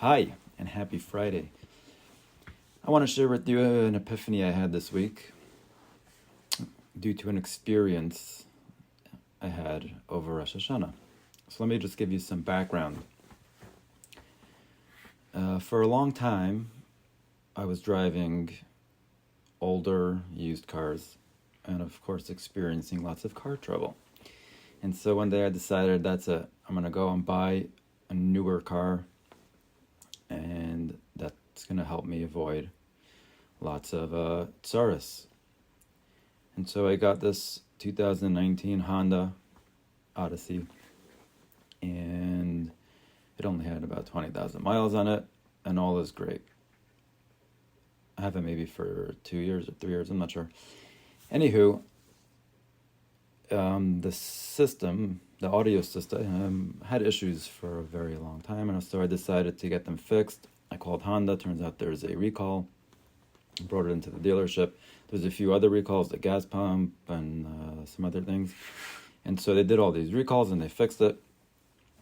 Hi, and happy Friday. I want to share with you an epiphany I had this week due to an experience I had over Rosh Hashanah. So let me just give you some background. For a long time, I was driving older used cars and, of course, experiencing lots of car trouble. And so one day I decided that's it. I'm going to go and buy a newer car, and that's going to help me avoid lots of tsaris. And so I got this 2019 Honda Odyssey, and it only had about 20,000 miles on it, and all is great. I have it maybe for 2 years or 3 years, I'm not sure. Anywho, the audio system, had issues for a very long time, and so I decided to get them fixed. I called Honda. Turns out there's a recall. Brought it into the dealership. There's a few other recalls, the gas pump and some other things. And so they did all these recalls and they fixed it.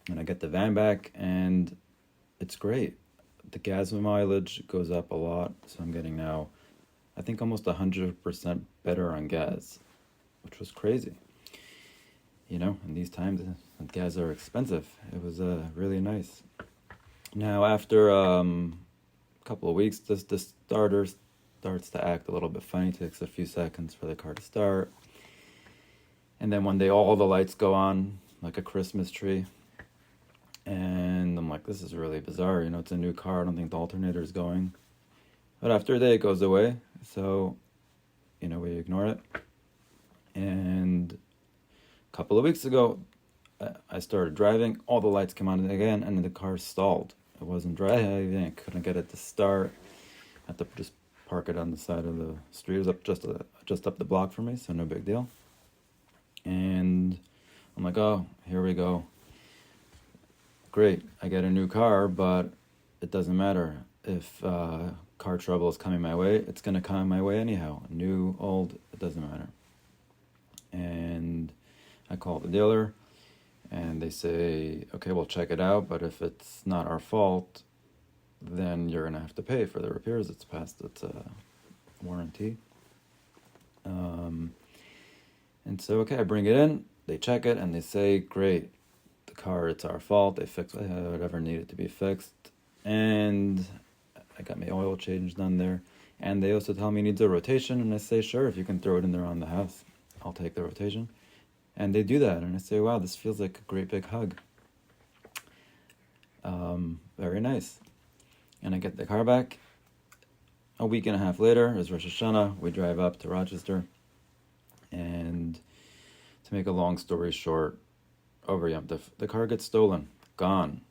And I get the van back and it's great. The gas mileage goes up a lot. So I'm getting now, I think, almost 100% better on gas, which was crazy. In these times, gas are expensive. It was really nice. Now, after a couple of weeks, the starter starts to act a little bit funny. It takes a few seconds for the car to start. And then one day all the lights go on like a Christmas tree. And I'm like, this is really bizarre. It's a new car. I don't think the alternator is going. But after a day, it goes away. So, we ignore it. And a couple of weeks ago, I started driving. All the lights came on again, and the car stalled. It wasn't driving. I couldn't get it to start. I had to just park it on the side of the street. It was just up the block for me, so no big deal. And I'm like, oh, here we go. Great, I get a new car, but it doesn't matter. If car trouble is coming my way, it's going to come my way anyhow. New, old, it doesn't matter. And I call the dealer, and they say, okay, we'll check it out, but if it's not our fault, then you're going to have to pay for the repairs. It's past its warranty. And so, okay, I bring it in, they check it, and they say, great, the car, it's our fault. They fix whatever needed to be fixed. And I got my oil change done there. And they also tell me it needs a rotation, and I say, sure, if you can throw it in there on the house, I'll take the rotation. And they do that, and I say, wow, this feels like a great big hug. Very nice. And I get the car back. A week and a half later is Rosh Hashanah. We drive up to Rochester. And to make a long story short, over Yom Tov, the car gets stolen. Gone.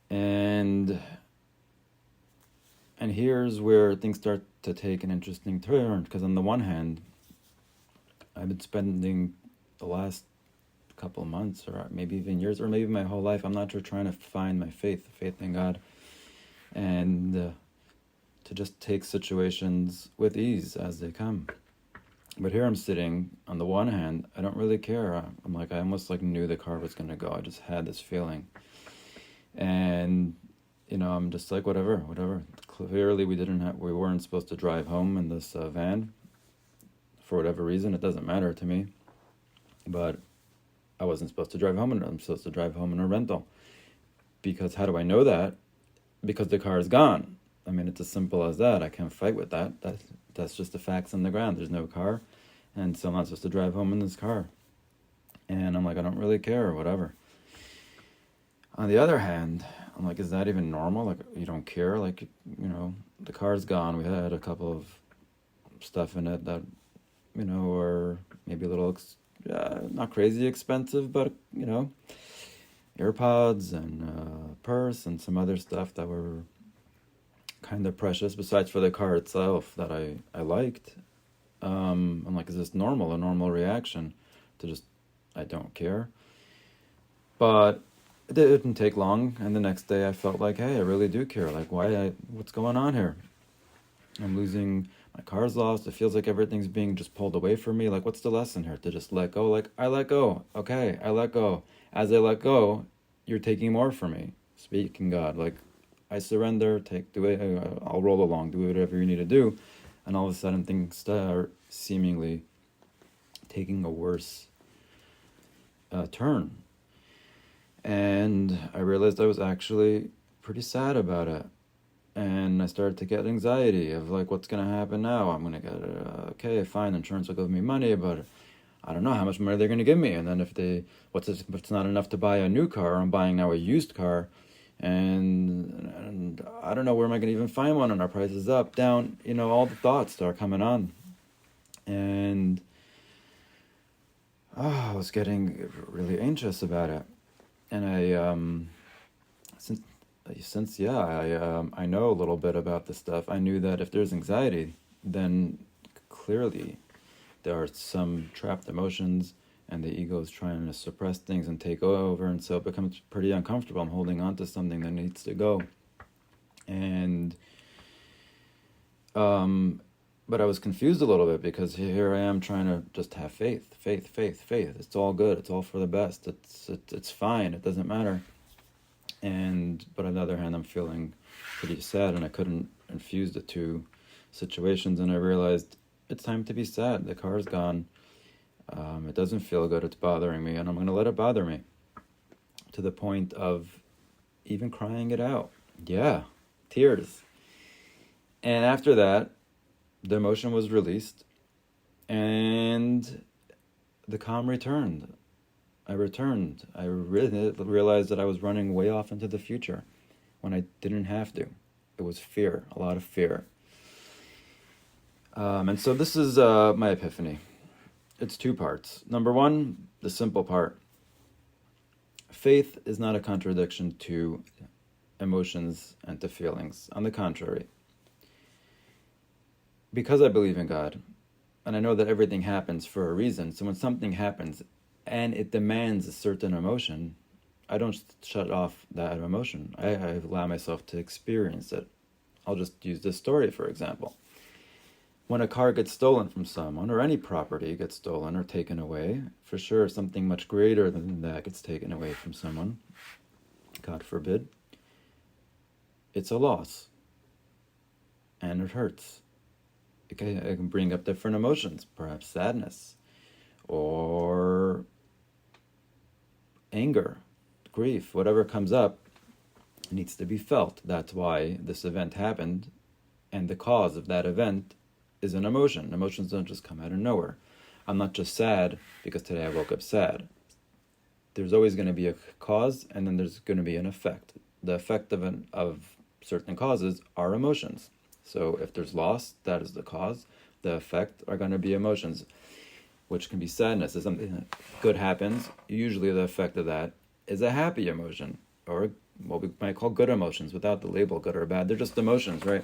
And here's where things start to take an interesting turn. Because on the one hand, I've been spending the last couple of months, or maybe even years, or maybe my whole life, I'm not sure, trying to find my faith in God. And to just take situations with ease as they come. But here I'm sitting, on the one hand, I don't really care. I'm like, I almost knew the car was going to go. I just had this feeling. And, I'm just like, whatever. Clearly we weren't supposed to drive home in this van. For whatever reason, it doesn't matter to me. But I wasn't supposed to drive home, and I'm supposed to drive home in a rental. Because how do I know that? Because the car is gone. I mean, it's as simple as that. I can't fight with that. That's just the facts on the ground. There's no car, and so I'm not supposed to drive home in this car. And I'm like, I don't really care, or whatever. On the other hand, I'm like, is that even normal? Like, you don't care? Like, the car's gone. We had a couple of stuff in it that, were maybe a little, not crazy expensive, but, AirPods and purse and some other stuff that were kind of precious, besides for the car itself that I liked. I'm like, is this normal? A normal reaction to just, I don't care. But it didn't take long, and the next day I felt like, hey, I really do care. Like, what's going on here? I'm losing, my car's lost. It feels like everything's being just pulled away from me. Like, what's the lesson here? To just let go? Like, I let go. Okay, I let go. As I let go, you're taking more from me. Speaking God, like, I surrender, do it, I'll roll along, do whatever you need to do. And all of a sudden things start seemingly taking a worse turn. And I realized I was actually pretty sad about it. And I started to get anxiety of like, what's going to happen now? I'm going to get, okay, fine, insurance will give me money, but I don't know how much money they're going to give me. And then if it's not enough to buy a new car, I'm buying now a used car. And I don't know, where am I going to even find one? And our price is up, down, all the thoughts start coming on. And I was getting really anxious about it. And I, since I know a little bit about this stuff, I knew that if there's anxiety, then clearly there are some trapped emotions, and the ego is trying to suppress things and take over, and so it becomes pretty uncomfortable. I'm holding on to something that needs to go. And but I was confused a little bit, because here I am trying to just have faith. It's all good. It's all for the best. It's fine. It doesn't matter. But on the other hand, I'm feeling pretty sad, and I couldn't infuse the two situations. And I realized it's time to be sad. The car's gone. It doesn't feel good. It's bothering me, and I'm going to let it bother me to the point of even crying it out. Yeah, tears. And after that, the emotion was released, and the calm returned. I returned. I really realized that I was running way off into the future when I didn't have to. It was fear, a lot of fear. And so this is my epiphany. It's two parts. Number one, the simple part. Faith is not a contradiction to emotions and to feelings. On the contrary. Because I believe in God, and I know that everything happens for a reason, so when something happens and it demands a certain emotion, I don't shut off that emotion. I allow myself to experience it. I'll just use this story, for example. When a car gets stolen from someone, or any property gets stolen or taken away, for sure something much greater than that gets taken away from someone, God forbid, it's a loss. And it hurts. It can bring up different emotions, perhaps sadness, or anger, grief, whatever comes up needs to be felt. That's why this event happened, and the cause of that event is an emotion. Emotions don't just come out of nowhere. I'm not just sad because today I woke up sad. There's always going to be a cause, and then there's going to be an effect. The effect of certain causes are emotions. So if there's loss, that is the cause. The effect are going to be emotions, which can be sadness. If something good happens, usually the effect of that is a happy emotion, or what we might call good emotions, without the label good or bad. They're just emotions, right?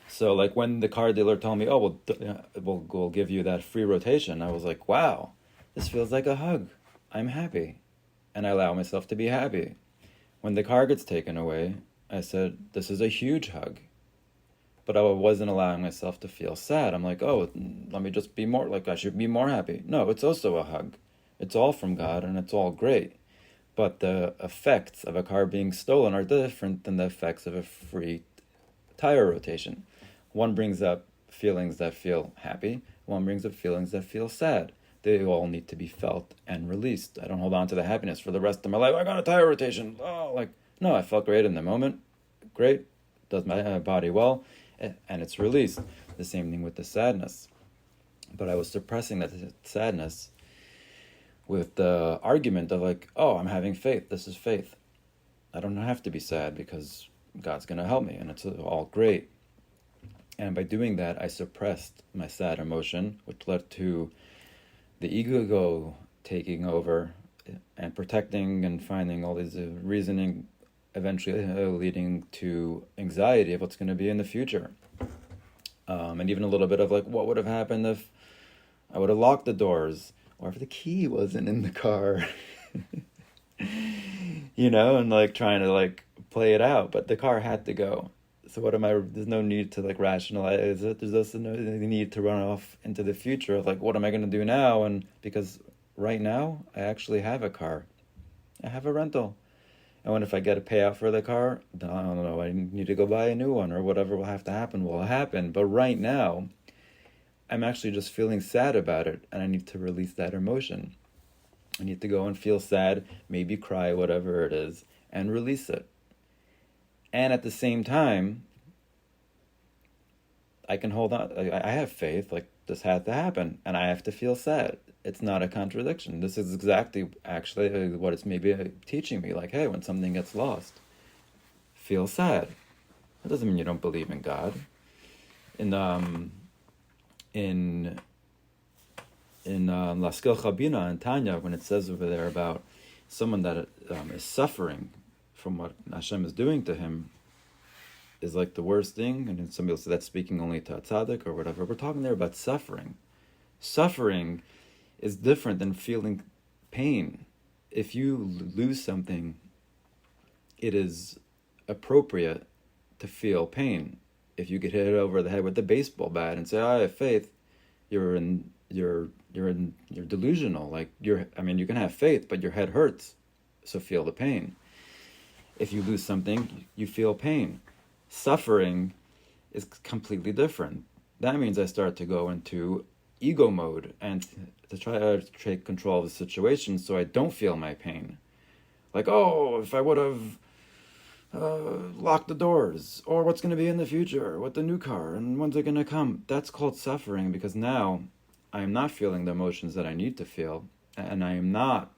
So like when the car dealer told me, oh, we'll give you that free rotation, I was like, wow, this feels like a hug. I'm happy. And I allow myself to be happy. When the car gets taken away, I said, this is a huge hug. But I wasn't allowing myself to feel sad. I'm like, oh, let me just be more, like I should be more happy. No, it's also a hug. It's all from God, and it's all great. But the effects of a car being stolen are different than the effects of a free tire rotation. One brings up feelings that feel happy. One brings up feelings that feel sad. They all need to be felt and released. I don't hold on to the happiness for the rest of my life. I got a tire rotation. No, I felt great in the moment. Great. Does my body well. And it's released. The same thing with the sadness. But I was suppressing that sadness with the argument of like, oh, I'm having faith. This is faith. I don't have to be sad because God's going to help me, and it's all great. And by doing that, I suppressed my sad emotion, which led to the ego taking over and protecting and finding all these reasoning, eventually leading to anxiety of what's going to be in the future. And even a little bit of like, what would have happened if I would have locked the doors, or if the key wasn't in the car, and like trying to like play it out, but the car had to go. So there's no need to like rationalize it. There's also no need to run off into the future of like, what am I going to do now? And because right now I actually have a car. I have a rental. And when if I get a payout for the car, then I don't know, I need to go buy a new one, or whatever will have to happen will happen. But right now, I'm actually just feeling sad about it, and I need to release that emotion. I need to go and feel sad, maybe cry, whatever it is, and release it. And at the same time, I can hold on. I have faith, like this had to happen, and I have to feel sad. It's not a contradiction. This is exactly actually what it's maybe teaching me. Like, hey, when something gets lost, feel sad. That doesn't mean you don't believe in God. In Laskil Chabina and Tanya, when it says over there about someone that is suffering from what Hashem is doing to him, is like the worst thing, and then some people say that's speaking only to a tzaddik or whatever. We're talking there about suffering. Suffering is different than feeling pain. If you lose something, it is appropriate to feel pain. If you get hit over the head with a baseball bat and say, "I have faith," you're delusional. Like you can have faith, but your head hurts, so feel the pain. If you lose something, you feel pain. Suffering is completely different. That means I start to go into ego mode and to try to take control of the situation so I don't feel my pain. Like, oh, if I would have locked the doors, or what's going to be in the future with the new car, and when's it going to come? That's called suffering, because now I am not feeling the emotions that I need to feel, and I am not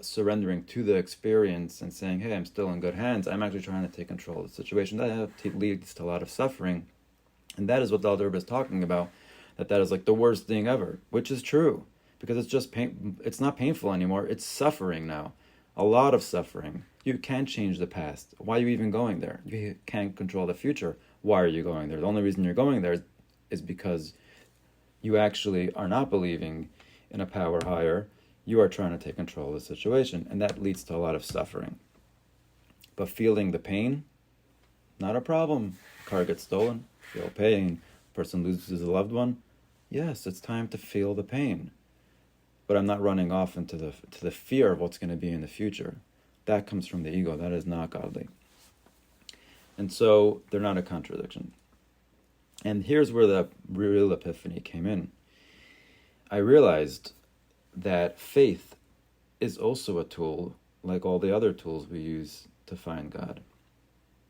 surrendering to the experience and saying, hey, I'm still in good hands. I'm actually trying to take control of the situation. That leads to a lot of suffering. And that is what the Alter Rebbe is talking about, that is like the worst thing ever, which is true, because it's just pain. It's not painful anymore. It's suffering now. A lot of suffering. You can't change the past. Why are you even going there? You can't control the future. Why are you going there? The only reason you're going there is because you actually are not believing in a power higher. You are trying to take control of the situation, and that leads to a lot of suffering. But feeling the pain, not a problem. Car gets stolen, feel pain. Person loses a loved one. Yes, it's time to feel the pain. But I'm not running off into the fear of what's going to be in the future. That comes from the ego. That is not godly. And so they're not a contradiction. And here's where the real epiphany came in. I realized that faith is also a tool, like all the other tools we use to find God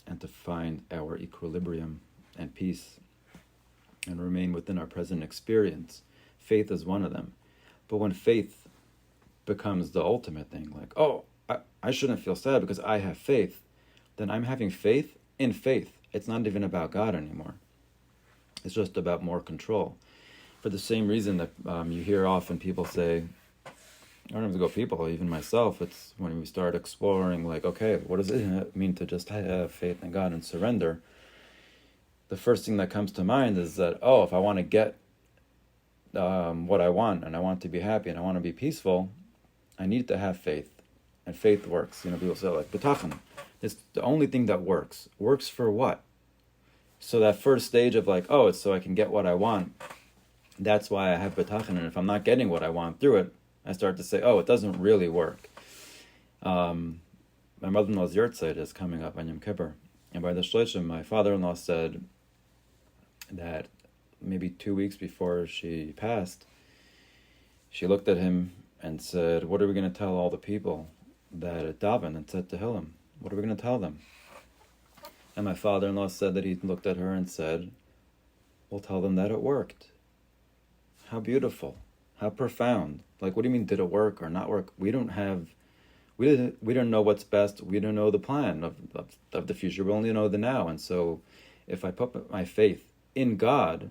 and to find our equilibrium and peace and remain within our present experience. Faith is one of them. But when faith becomes the ultimate thing, like, oh, I shouldn't feel sad because I have faith, then I'm having faith in faith. It's not even about God anymore. It's just about more control. For the same reason that you hear often people say, I don't have to go people, even myself, it's when we start exploring, like, okay, what does it mean to just have faith in God and surrender? The first thing that comes to mind is that, oh, if I want to get what I want, and I want to be happy, and I want to be peaceful, I need to have faith. And faith works. People say, like, bitachon. It's the only thing that works. Works for what? So that first stage of like, oh, it's so I can get what I want. That's why I have bitachon. And if I'm not getting what I want through it, I start to say, oh, it doesn't really work. My mother-in-law's yahrzeit is coming up on Yom Kippur. And by the Shloshim, my father-in-law said that maybe 2 weeks before she passed, she looked at him and said, what are we going to tell all the people that daven and said Tehillim? What are we going to tell them? And my father-in-law said that he looked at her and said, we'll tell them that it worked. How beautiful. How profound. Like, what do you mean, did it work or not work? We don't know what's best. We don't know the plan of the future. We only know the now. And so if I put my faith in God,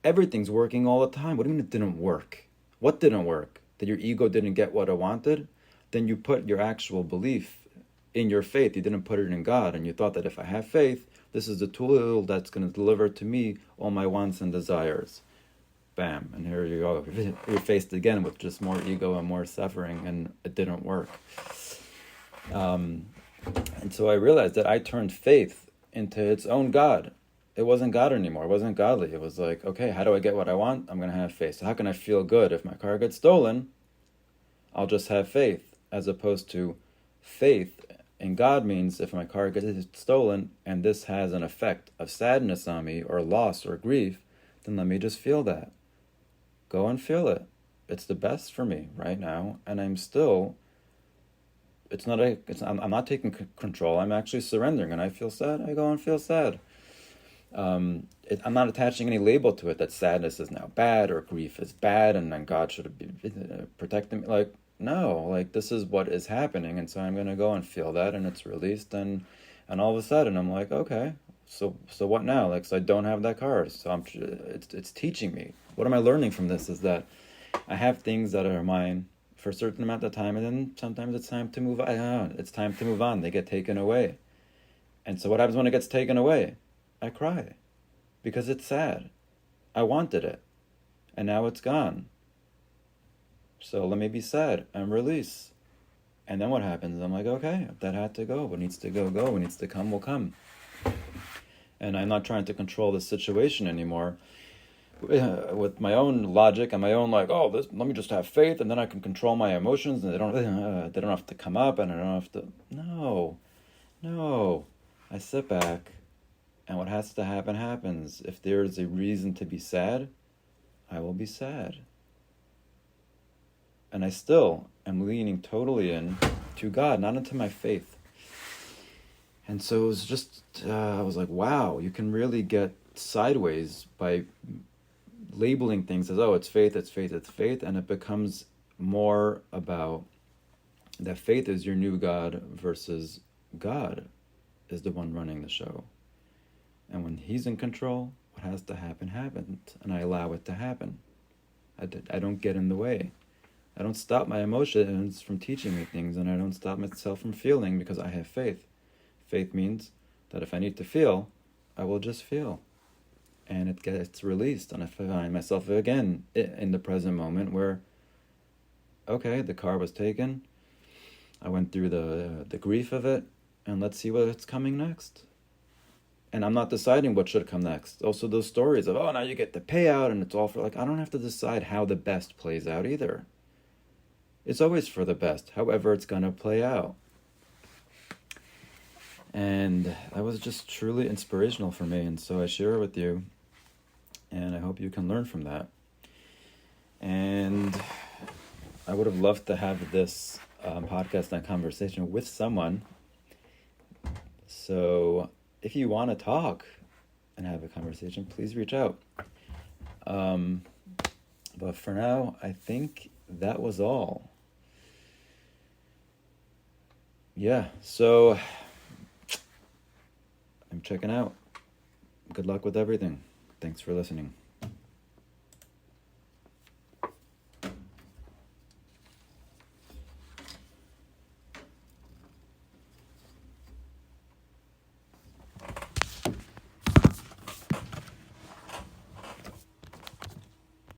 everything's working all the time. What do you mean it didn't work? What didn't work? That your ego didn't get what it wanted? Then you put your actual belief in your faith. You didn't put it in God. And you thought that if I have faith, this is the tool that's going to deliver to me all my wants and desires. Bam. And here you go. You're faced again with just more ego and more suffering, and it didn't work. And so I realized that I turned faith into its own God. It wasn't God anymore. It wasn't godly. It was like, okay, how do I get what I want? I'm going to have faith. So how can I feel good? If my car gets stolen, I'll just have faith, as opposed to faith in God means if my car gets stolen and this has an effect of sadness on me or loss or grief, then let me just feel that. Go and feel it. It's the best for me right now, and I'm not taking control. I'm actually surrendering, and I feel sad. I go and feel sad. I'm not attaching any label to it that sadness is now bad or grief is bad, and then God should be protecting me. Like, no, like this is what is happening, and so I'm gonna go and feel that, and it's released, and all of a sudden I'm like, okay, so what now? Like, so I don't have that car, so it's teaching me. What am I learning from this? Is that I have things that are mine for a certain amount of time, and then sometimes it's time to move on. It's time to move on. They get taken away, and so what happens when it gets taken away? I cry because it's sad. I wanted it, and now it's gone. So let me be sad and release. And then what happens? I'm like, okay, if that had to go, what needs to go, go. What needs to come, will come. And I'm not trying to control the situation anymore with my own logic and my own like, oh, let me just have faith, and then I can control my emotions, and they don't have to come up, and I don't have to. No. I sit back, and what has to happen happens. If there is a reason to be sad, I will be sad. And I still am leaning totally in to God, not into my faith. And so it was just, I was like, wow, you can really get sideways by labeling things as, oh, it's faith, and it becomes more about that faith is your new God versus God is the one running the show. And when he's in control, what has to happen happens, and I allow it to happen. I don't get in the way. I don't stop my emotions from teaching me things, and I don't stop myself from feeling because I have faith. Faith means that if I need to feel, I will just feel. And it gets released, and I find myself again in the present moment where, okay, the car was taken. I went through the grief of it, and let's see what's coming next. And I'm not deciding what should come next. Also, those stories of, oh, now you get the payout, and it's all for, like, I don't have to decide how the best plays out either. It's always for the best, however it's going to play out. And that was just truly inspirational for me, and so I share it with you, and I hope you can learn from that. And I would have loved to have this podcast and conversation with someone. So if you want to talk and have a conversation, please reach out. But for now, I think that was all. Yeah, so I'm checking out. Good luck with everything. Thanks for listening.